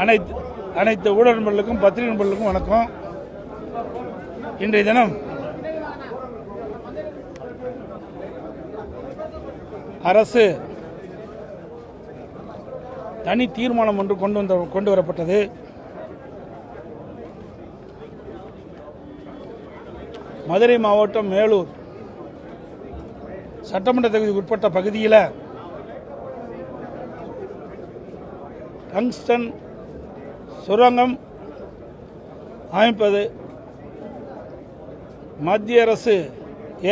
அனைத்து ஊடக நண்பர்களுக்கும் பத்திரிகை நண்பர்களுக்கும் வணக்கம். இன்றைய தினம் அரசு தனி தீர்மானம் ஒன்று கொண்டு வரப்பட்டது. மதுரை மாவட்டம் மேலூர் சட்டமன்ற தொகுதிக்கு உட்பட்ட பகுதியில் டங்ஸ்டன் சுரங்கம் அமைப்பது மத்திய அரசு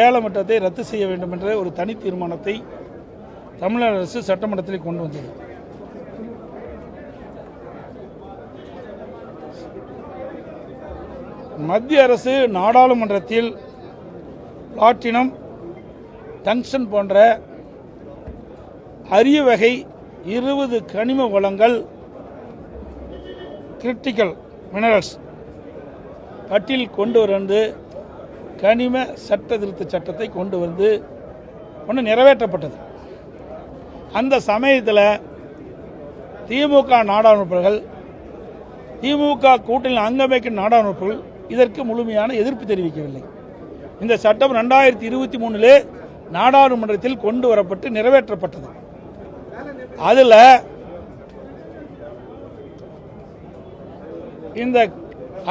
ஏலமட்டத்தை ரத்து செய்ய வேண்டும் என்ற ஒரு தனி தீர்மானத்தை தமிழக அரசு சட்டமன்றத்தில் கொண்டு வந்தது. மத்திய அரசு நாடாளுமன்றத்தில் பிளாட்டினம், டங்ஸ்டன் போன்ற அரிய வகை 20 கனிம வளங்கள் கிரிட்டிக்கல் மினரல்ஸ் பட்டியல் கொண்டு வந்து கனிம சட்ட திருத்த சட்டத்தை கொண்டு வந்து ஒன்று நிறைவேற்றப்பட்டது. அந்த சமயத்தில் திமுக நாடாளுமன்றங்கள், திமுக கூட்டணியில் அங்கமைக்கும் நாடாளுமன்றங்கள் இதற்கு முழுமையான எதிர்ப்பு தெரிவிக்கவில்லை. இந்த சட்டம் 2023 நாடாளுமன்றத்தில் கொண்டு வரப்பட்டு நிறைவேற்றப்பட்டது. அதில் இந்த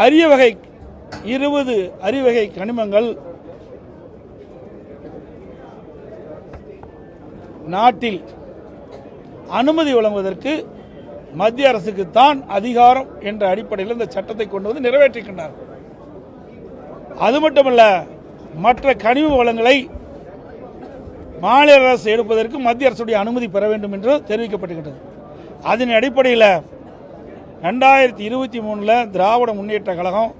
அரிய வகை 20 அரிய வகை கனிமங்கள் நாட்டில் அனுமதி வழங்குவதற்கு மத்திய அரசுக்கு தான் அதிகாரம் என்ற அடிப்படையில் இந்த சட்டத்தை கொண்டு வந்து நிறைவேற்றுகின்றனர். அது மட்டுமல்ல, மற்ற கனிம வளங்களை மாநில அரசு எடுப்பதற்கு மத்திய அரசுடைய அனுமதி பெற வேண்டும் என்று தெரிவிக்கப்பட்டுள்ளது. அதன் அடிப்படையில் 2023 திராவிட முன்னேற்ற கழகம்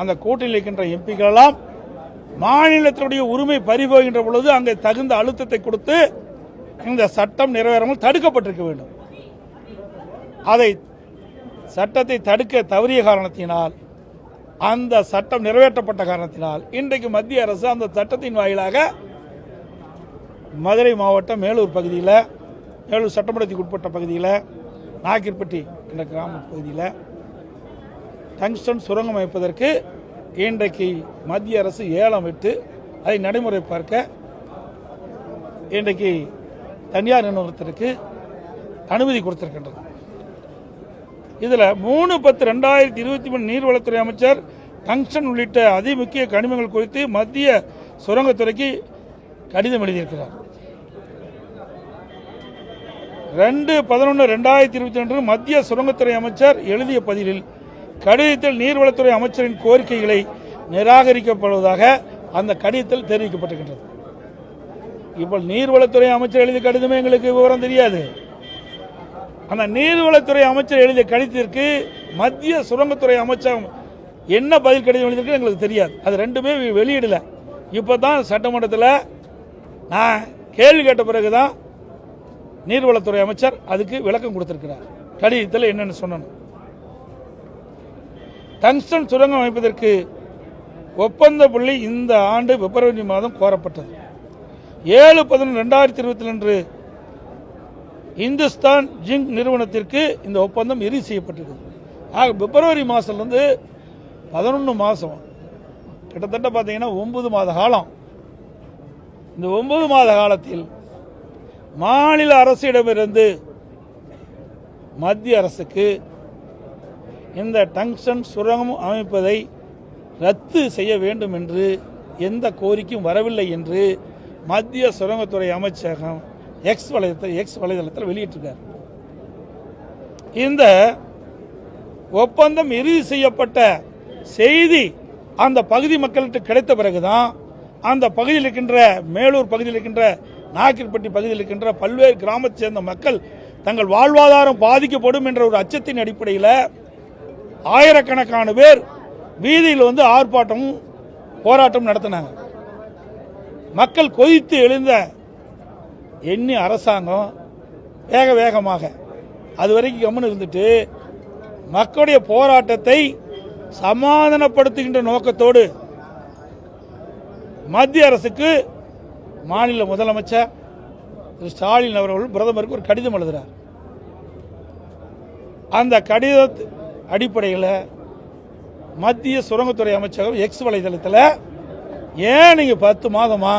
அந்த கூட்டணியில் இருக்கின்ற எம்பிக்கள் எல்லாம் மாநிலத்தினுடைய உரிமை பறிபோகின்ற பொழுது அங்கே தகுந்த அழுத்தத்தை கொடுத்து இந்த சட்டம் நிறைவேறாமல் தடுக்கப்பட்டிருக்க வேண்டும். அதை சட்டத்தை தடுக்க தவறிய காரணத்தினால், அந்த சட்டம் நிறைவேற்றப்பட்ட காரணத்தினால் இன்றைக்கு மத்திய அரசு அந்த சட்டத்தின் வாயிலாக மதுரை மாவட்டம் மேலூர் பகுதியில், மேலூர் சட்டமன்றத்துக்கு உட்பட்ட பகுதியில், நாக்கிற்பட்டி என்ற கிராம பகுதியில் டங்ஸ்டன் சுரங்கம் அமைப்பதற்கு இன்றைக்கு மத்திய அரசு ஏலம் விட்டு அதை நடைமுறை பார்க்க இன்றைக்கு தனியார் நிறுவனத்திற்கு அனுமதி கொடுத்திருக்கின்றது. இதில் 3/10/2023 நீர்வளத்துறை அமைச்சர் டங்ஸ்டன் உள்ளிட்ட அதிமுக்கிய கனிமங்கள் குறித்து மத்திய சுரங்கத்துறைக்கு கடிதம் எழுதியிருக்கிறார். 2/11/2022 மத்திய சுரங்கத்துறை அமைச்சர் எழுதிய பதிலில் கடிதத்தில் நீர்வளத்துறை அமைச்சரின் கோரிக்கைகளை நிராகரிக்கப்படுவதாக அந்த கடிதத்தில் தெரிவிக்கப்பட்டிருக்கின்றது. இப்போ நீர்வளத்துறை அமைச்சர் எழுதிய கடிதமே எங்களுக்கு விவரம் தெரியாது. அந்த நீர்வளத்துறை அமைச்சர் எழுதிய கடிதத்திற்கு மத்திய சுரங்கத்துறை அமைச்சர் என்ன பதில் கடிதம் எழுதியிருக்கு எங்களுக்கு தெரியாது. அது ரெண்டுமே வெளியிடல. இப்போ தான் சட்டமன்றத்தில் நான் கேள்வி கேட்ட பிறகுதான் நீர்வளத்துறை அமைச்சர் அதுக்கு விளக்கம் கொடுத்திருக்கிறார். கடிதத்தில் என்னென்னு சொன்னோம். டங்ஸ்டன் சுரங்கம் அமைப்பதற்கு ஒப்பந்த புள்ளி இந்த ஆண்டு பிப்ரவரி மாதம் கோரப்பட்டது. 7/11/2022 இந்துஸ்தான் ஜிங்க் நிறுவனத்திற்கு இந்த ஒப்பந்தம் இறுதி செய்யப்பட்டிருக்கு. ஆக பிப்ரவரி மாதத்துலேருந்து 11 மாதம், கிட்டத்தட்ட பார்த்தீங்கன்னா 9 மாத காலம். இந்த 9 மாத காலத்தில் மாநில அரசிடமிருந்து மத்திய அரசுக்கு இந்த டங்ஸ்டன் சுரங்கம் அமைப்பதை ரத்து செய்ய வேண்டும் என்று எந்த கோரிக்கையும் வரவில்லை என்று மத்திய சுரங்கத்துறை அமைச்சகம் எக்ஸ் வலைதளத்தில் வெளியிட்டிருக்கார். இந்த ஒப்பந்தம் இறுதி செய்யப்பட்ட செய்தி அந்த பகுதி மக்களுக்கு கிடைத்த பிறகுதான் அந்த பகுதியில் இருக்கின்ற மேலூர் பகுதியில் இருக்கின்ற நாக்கிற்பட்டி பகுதியில் இருக்கின்ற பல்வேறு கிராமத்தை சேர்ந்த மக்கள் தங்கள் வாழ்வாதாரம் பாதிக்கப்படும் என்ற ஒரு அச்சத்தின் அடிப்படையில் ஆயிரக்கணக்கான பேர் வீதியில் வந்து ஆர்ப்பாட்டமும் போராட்டம் நடத்தினாங்க. மக்கள் கொதித்து எழுந்த எண்ணி அரசாங்கம் வேகமாக அது வரைக்கும் கம்முன்னு இருந்துட்டு மக்களுடைய போராட்டத்தை சமாதானப்படுத்துகின்ற நோக்கத்தோடு மத்திய அரசுக்கு மாநில முதலமைச்சர் திரு ஸ்டாலின் அவர்கள் பிரதமருக்கு ஒரு கடிதம் எழுதுகிறார். அந்த கடித அடிப்படையில் மத்திய சுரங்கத்துறை அமைச்சகம் எக்ஸ் வலைதளத்தில் ஏன் நீங்கள் 10 மாதமா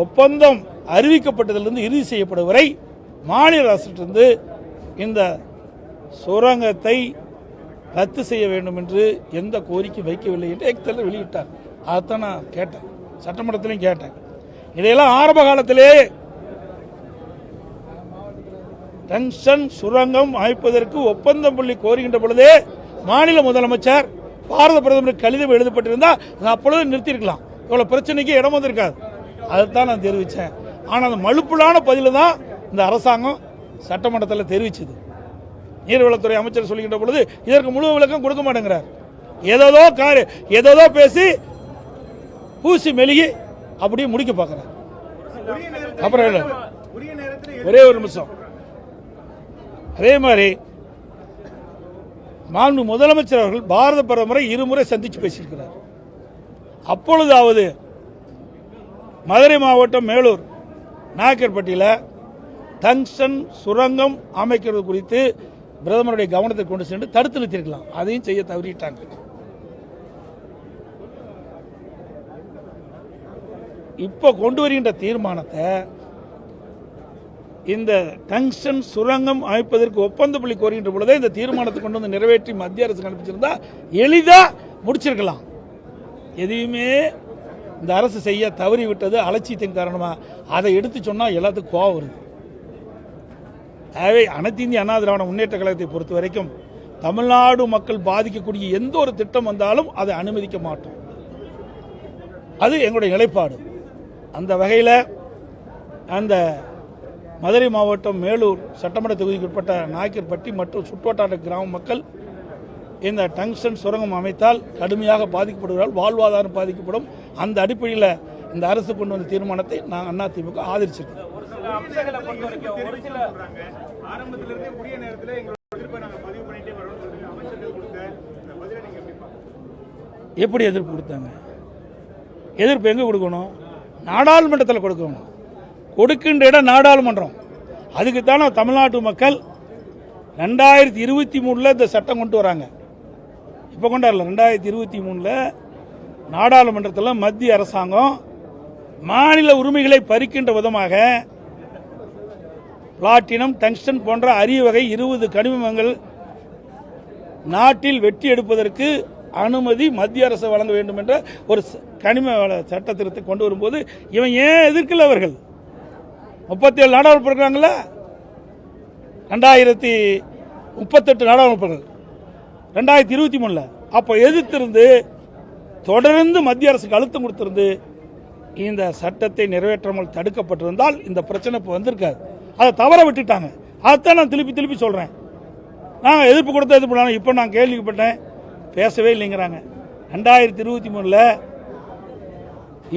ஒப்பந்தம் அறிவிக்கப்பட்டதிலிருந்து இறுதி செய்யப்படும் வரை மாநில அரசிலிருந்து இந்த சுரங்கத்தை ரத்து செய்ய வேண்டும் என்று எந்த கோரிக்கை வைக்கவில்லை என்று எக்ஸில் வெளியிட்டார். அதைத்தான் நான் கேட்டேன், சட்டமன்றத்திலையும் கேட்டேன். இதையெல்லாம் ஆரம்ப காலத்திலே டங்ஸ்டன் சுரங்கம் அமைப்பதற்கு ஒப்பந்தம் புள்ளி கோருகின்ற பொழுதே மாநில முதலமைச்சர் பாரத பிரதமருக்கு கடிதம் எழுதப்பட்டிருந்தால் அப்பொழுது நிறுத்தியிருக்கலாம், இவ்வளவு பிரச்சனைக்கு இடம் வந்திருக்காது. அதைத்தான் நான் தெரிவித்தேன். ஆனால் அந்த மழுப்பலான பதில தான் இந்த அரசாங்கம் சட்டமன்றத்தில் தெரிவிச்சது. நீர்வளத்துறை அமைச்சர் சொல்கின்ற பொழுது இதற்கு முழு விளக்கம் கொடுக்க மாட்டேங்கிறார். ஏதோ பேசி பூசி மெழுகி அப்படியே முடிக்க பார்க்கிறார். அப்புறம் ஒரே ஒரு நிமிஷம், அதே மாதிரி மாண்பு முதலமைச்சர் அவர்கள் பாரத பிரதமரை இருமுறை சந்தித்து பேசியிருக்கிறார். அப்பொழுதாவது மதுரை மாவட்டம் மேலூர் நாயக்கர்பட்டியில் டங்ஸ்டன் சுரங்கம் அமைக்கிறது குறித்து பிரதமருடைய கவனத்தை கொண்டு சென்று தடுத்து நிறுத்திருக்கலாம், அதையும் செய்ய தவறிட்டாங்க. இப்போ கொண்டு வருகின்ற தீர்மானத்தை இந்த டங்ஸ்டன் சுரங்கம் அமைப்பதற்கு ஒப்பந்த புள்ளி கோருகின்ற பொழுதே இந்த தீர்மானத்தை கொண்டு வந்து நிறைவேற்றி மத்திய அரசு அனுப்பிச்சிருந்தா எளிதா முடிச்சிருக்கலாம். எதையுமே இந்த அரசு செய்ய தவறி விட்டது அலட்சியத்தின் காரணமாக. அதை எடுத்து சொன்னால் எல்லாத்துக்கும் கோவம் வருது. ஆகவே அனைத்து இந்திய அண்ணா திராவிட முன்னேற்ற கழகத்தை பொறுத்த வரைக்கும் தமிழ்நாடு மக்கள் பாதிக்கக்கூடிய எந்த ஒரு திட்டம் வந்தாலும் அதை அனுமதிக்க மாட்டோம். அது எங்களுடைய நிலைப்பாடு. அந்த வகையில் அந்த மதுரை மாவட்டம் மேலூர் சட்டமன்ற தொகுதிக்குட்பட்ட நாயக்கர்பட்டி மற்றும் சுற்றுவட்டார கிராம மக்கள் இந்த டங்ஸ்டன் சுரங்கம் அமைத்தால் கடுமையாக பாதிக்கப்படுகிறார்கள், வாழ்வாதாரம் பாதிக்கப்படும். அந்த அடிப்படையில் இந்த அரசு கொண்டு வந்த தீர்மானத்தை நான் அதிமுக ஆதரிச்சிருக்கோம். எப்படி எதிர்ப்பு கொடுத்தாங்க? எதிர்ப்பு எங்க கொடுக்கணும்? நாடாளுமன்றத்தில் கொடுக்கணும். கொடுக்கின்ற இடம் நாடாளுமன்றம். அதுக்குத்தான தமிழ்நாட்டு மக்கள் 2023 இந்த சட்டம் கொண்டு வராங்க. இப்போ கொண்டாடல, 2023 நாடாளுமன்றத்தில் மத்திய அரசாங்கம் மாநில உரிமைகளை பறிக்கின்ற விதமாக பிளாட்டினம், டங்ஸ்டன் போன்ற அரிய வகை 20 கனிமங்கள் நாட்டில் வெட்டி எடுப்பதற்கு அனுமதி மத்திய அரசு வழங்க வேண்டும் என்ற ஒரு கனிம சட்ட திருத்தத்தை கொண்டு வரும்போது இவன் ஏன் எதிர்க்கல? அவர்கள் 37 நாடாளுமன்ற இருக்கிறாங்கள, 2038 நாடாளுமன்ற 2023 அப்போ எதிர்த்திருந்து தொடர்ந்து மத்திய அரசுக்கு அழுத்தம் கொடுத்திருந்து இந்த சட்டத்தை நிறைவேற்றாமல் தடுக்கப்பட்டிருந்தால் இந்த பிரச்சனை இப்போ வந்திருக்காது. அதை தவற விட்டுட்டாங்க. அதைத்தான் நான் திருப்பி சொல்றேன். நாங்கள் எதிர்ப்பு கொடுத்த எதிர்ப்பு பண்ணாலும் இப்போ நான் கேள்விப்பட்டேன் பேசவே இல்லைங்கிறாங்க. 2023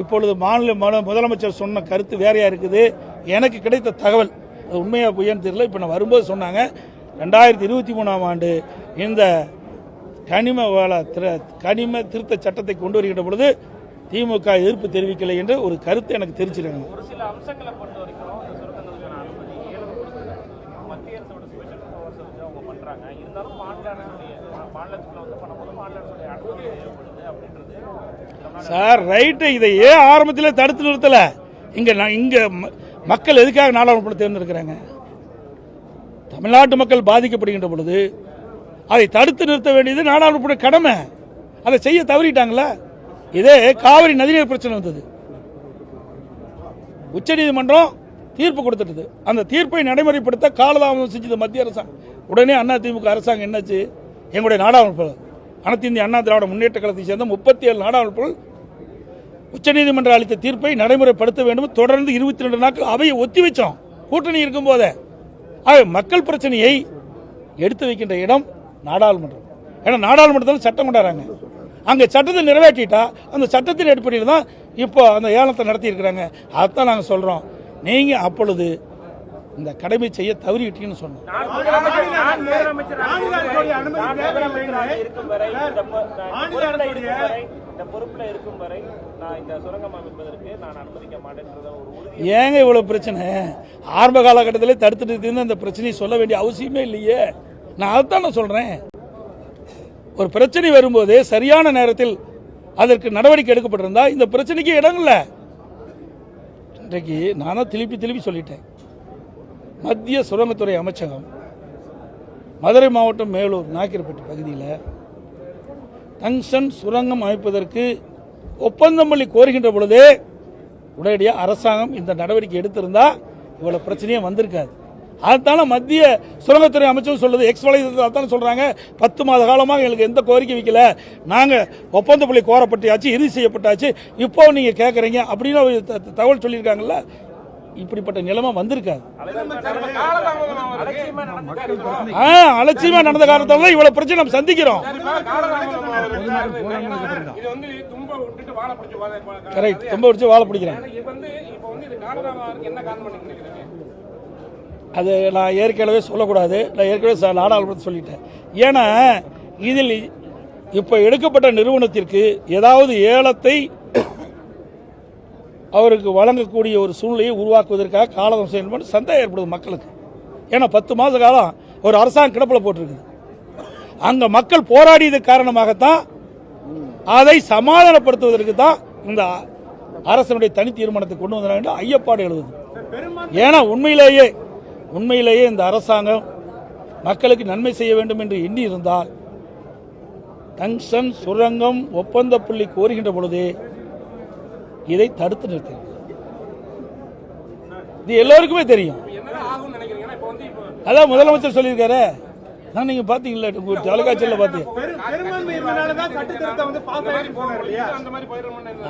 இப்பொழுது மாநில முதலமைச்சர் சொன்ன கருத்து வேறையா இருக்குது. எனக்கு கிடைத்த தகவல் அது உண்மையா பொய்யான்னு தெரியல. இப்போ நான் வரும்போது சொன்னாங்க 2023 ஆண்டு இந்த கனிம திருத்த சட்டத்தை கொண்டு வருகின்ற பொழுது திமுக எதிர்ப்பு தெரிவிக்கலை என்று ஒரு கருத்து எனக்கு தெரிஞ்சிருக்காங்க. ஒரு சில அம்சங்களை பொறுத்த வரைக்கும் மத்திய அரசோட ஸ்பெஷல் பவர்ஸ் வச்சு அவங்க பண்றாங்க. இருந்தாலும் மாநிலத்தில் வந்து பண்ணும்போது மாநிலத்துடைய அனுமதி தேவைப்படுது அப்படின்றது சார் ரைட்டு. இதை ஏன் ஆரம்பத்தில் தடுத்து நிறுத்தல? இங்க மக்கள் எதுக்காக நாடாளுமன்றத்தை தேர்ந்தெடுக்கிறாங்க? தமிழ்நாட்டு மக்கள் பாதிக்கப்படுகின்ற பொழுது அதை தடுத்து நிறுத்த வேண்டியது நாடாளுமன்ற கடமை. அதை செய்ய தவறிட்டாங்களா? இதே காவிரி நதிநீர் பிரச்சனை வந்தது, உச்சநீதிமன்றம் தீர்ப்பு கொடுத்துட்டது. அந்த தீர்ப்பை நடைமுறைப்படுத்த காலதாமதம் செஞ்சது மத்திய அரசாங்கம். உடனே அதிமுக அரசாங்கம் என்னாச்சு? எங்களுடைய நாடாளுமன்ற அனைத்து இந்திய அண்ணா திராவிட முன்னேற்ற கழகத்தை சேர்ந்த 37 நாடாளுமன்றங்கள் உச்சநீதிமன்றம் அளித்த தீர்ப்பை நடைமுறைப்படுத்த வேண்டும். தொடர்ந்து 22 நாட்கள் அவையை ஒத்தி வச்சோம், கூட்டணி இருக்கும் போதே. மக்கள் பிரச்சனையை எடுத்து வைக்கின்ற இடம் நாடாளுமன்றம். ஏன்னா நாடாளுமன்றத்தில் சட்டம் கொண்டாடுறாங்க. அங்கே சட்டத்தை நிறைவேற்றிட்டா அந்த சட்டத்தின் அடிப்படையில் தான் இப்போ அந்த ஏலத்தை நடத்தி இருக்கிறாங்க. அதைத்தான் நாங்கள் சொல்கிறோம். நீங்கள் அப்பொழுது இந்த கடமை செய்ய தவறிவிட்டீங்கன்னு சொன்னேன். நான் முதலமைச்சராக இருக்கும் வரை, இந்த பொறுப்புல இருக்கும் வரை நான் இந்த சுரங்கம் அமைப்பதற்கு நான் அனுமதிக்க மாட்டேன்றத ஒரு உறுதி. ஏங்க இவ்வளவு பிரச்சனை? ஆரம்ப காலகட்டத்திலே தடுத்துட்டு அந்த பிரச்சனையை சொல்ல வேண்டிய அவசியமே இல்லையே. நான் அதைத்தான் நான் சொல்றேன். ஒரு பிரச்சனை வரும்போது சரியான நேரத்தில் அதற்கு நடவடிக்கை எடுக்கப்பட்டிருந்தா இந்த பிரச்சனைக்கு இடம் இல்லை. இன்றைக்கு நானும் திருப்பி சொல்லிட்டேன். மத்திய சுரங்கத்துறை அமைச்சகம் மதுரை மாவட்டம் மேலூர் நாக்கிரப்பட்டி பகுதியில் டங்ஸ்டன் சுரங்கம் அமைப்பதற்கு ஒப்பந்தம் பண்ணி கோருகின்ற பொழுதே உடனடியாக அரசாங்கம் இந்த நடவடிக்கை எடுத்திருந்தா இவ்வளவு பிரச்சனையே வந்திருக்காது. அதுதானே மத்திய சுரங்கத்துறை அமைச்சர் சொல்லுது. எக்ஸ் வலைதளத்தில் சொல்றாங்க, 10 மாத காலமாக எங்களுக்கு எந்த கோரிக்கை வைக்கல, நாங்க ஒப்பந்த புள்ளி கோரப்பட்டாச்சு, இறுதி செய்யப்பட்டாச்சு, இப்போ நீங்க கேட்கறீங்க அப்படின்னு ஒரு தகவல் சொல்லியிருக்காங்கல்ல. இப்படிப்பட்ட நிலைமை வந்திருக்காது. அலட்சியமா நடந்த காரணத்தால இவ்வளவு பிரச்சனை நம்ம சந்திக்கிறோம். கரெக்ட், தும்ப விட்டு வாழை பிடிக்கிறேன். அது நான் ஏற்கனவே சொல்லக்கூடாது. நான் ஏற்கனவே நாடாளுமன்றத்தில் சொல்லிட்டேன். ஏன்னா இதில் இப்போ எடுக்கப்பட்ட நிறுவனத்திற்கு ஏதாவது ஏலத்தை அவருக்கு வழங்கக்கூடிய ஒரு சூழ்நிலையை உருவாக்குவதற்காக காலம் செய்யணும் சந்தேகம் ஏற்படுது மக்களுக்கு. ஏன்னா 10 மாத காலம் ஒரு அரசாங்கம் கிடப்பில் போட்டிருக்குது. அங்க மக்கள் போராடியது காரணமாகத்தான் அதை சமாதானப்படுத்துவதற்கு தான் இந்த அரசனுடைய தனி தீர்மானத்தை கொண்டு வந்த வேண்டும் ஐயப்பாடு எழுதுது. ஏன்னா உண்மையிலேயே இந்த அரசாங்கம் மக்களுக்கு நன்மை செய்ய வேண்டும் என்று எண்ணி இருந்தால் டங்ஸ்டன் சுரங்கம் ஒப்பந்த புள்ளி கோருகின்ற பொழுதே இதை தடுத்து நிறுத்த. இது எல்லோருக்குமே தெரியும். அதான் முதலமைச்சர் சொல்லியிருக்காரு. நான் நீங்க பாத்தீங்களா தொலைக்காட்சியில் பார்த்தீங்க.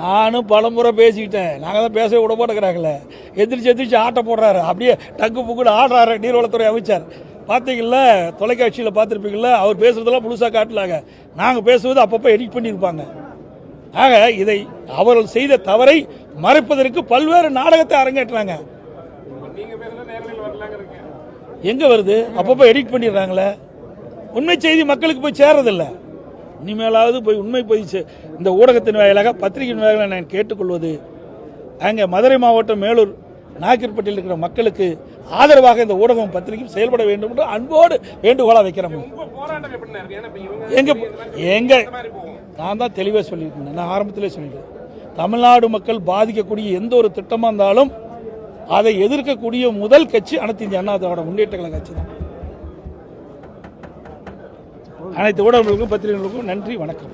நானும் பலமுறை பேசிக்கிட்டேன். நாங்க தான் பேச விட மாட்டேங்கிறாங்களே. எந்திரிச்சு ஆட்ட போடுறாரு. அப்படியே டக்கு புக்குன்னு ஆடுறாரு நீர்வளத்துறை அமைச்சர். பார்த்தீங்களா தொலைக்காட்சியில் பார்த்துருப்பீங்களா? அவர் பேசுறதெல்லாம் முழுசா காட்டலாங்க. நாங்க பேசுவது அப்பப்போ எடிட் பண்ணியிருப்பாங்க. ஆக இதை அவர்கள் செய்த தவறை மறைப்பதற்கு பல்வேறு நாடகத்தை அரங்கேற்றாங்க. எங்க வருது? அப்பப்போ எடிட் பண்ணிடுறாங்களே. உண்மை செய்தி மக்களுக்கு போய் சேரதில்லை. இனிமேலாவது போய் உண்மை போய் இந்த ஊடகத்தின் வாயிலாக பத்திரிகையின் வாயிலாக நான் கேட்டுக்கொள்வது, அங்கே மதுரை மாவட்டம் மேலூர் நாக்கிரப்பட்டியில் இருக்கிற மக்களுக்கு ஆதரவாக இந்த ஊடகம் பத்திரிகையும் செயல்பட வேண்டும் என்று அன்போடு வேண்டுகோளாக வைக்கிறோம். எங்க நான் தான் தெளிவாக சொல்லியிருக்கேன். நான் ஆரம்பத்திலே சொல்லிட்டேன். தமிழ்நாடு மக்கள் பாதிக்கக்கூடிய எந்த ஒரு திட்டமாக இருந்தாலும் அதை எதிர்க்கக்கூடிய முதல் கட்சி அனைத்து இந்திய அண்ணா திராவிட முன்னேற்ற கழக கட்சி தான். அனைத்து ஊடகங்களுக்கும் பத்திரிகைகளுக்கும் நன்றி, வணக்கம்.